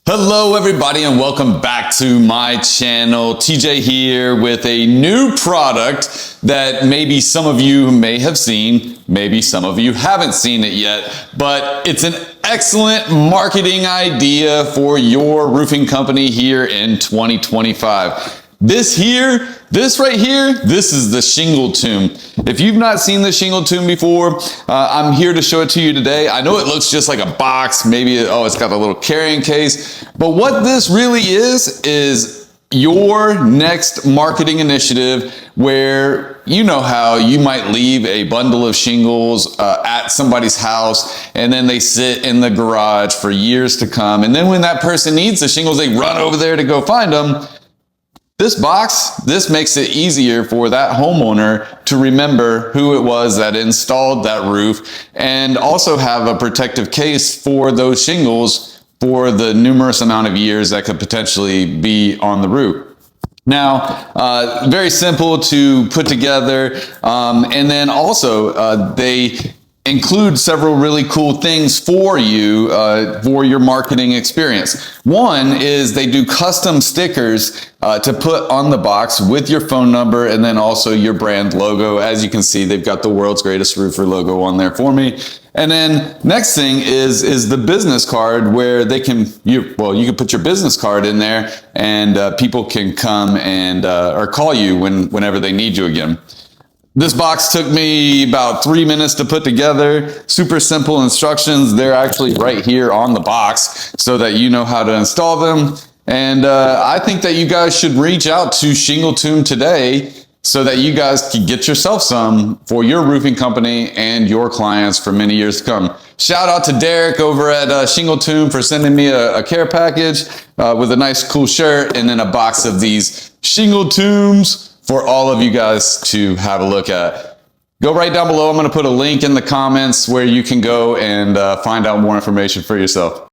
Hello everybody and welcome back to my channel. TJ here with a new product that maybe some of you may have seen, maybe some of you haven't seen it yet, but it's an excellent marketing idea for your roofing company here in 2025. This right here, this is the Shingle Tomb. If you've not seen the Shingle Tomb before, I'm here to show it to you today. I know it looks just like a box, maybe, it's got a little carrying case, but what this really is your next marketing initiative where you know how you might leave a bundle of shingles at somebody's house and then they sit in the garage for years to come. And then when that person needs the shingles, they run over there to go find them. This makes it easier for that homeowner to remember who it was that installed that roof and also have a protective case for those shingles for the numerous amount of years that could potentially be on the roof. Now, very simple to put together, and then also they include several really cool things for you for your marketing experience. One is they do custom stickers to put on the box with your phone number and then also your brand logo. As you can see, they've got the world's greatest roofer logo on there for me. And then next thing is the business card where they can, you can put your business card in there and people can come and or call you whenever they need you again. This box took me about 3 minutes to put together. Super simple instructions. They're actually right here on the box so that you know how to install them. And I think that you guys should reach out to Shingle Tomb today so that you guys can get yourself some for your roofing company and your clients for many years to come. Shout out to Derek over at Shingle Tomb for sending me a care package with a nice cool shirt and then a box of these Shingle Tombs for all of you guys to have a look at. Go right down below. I'm going to put a link in the comments where you can go and find out more information for yourself.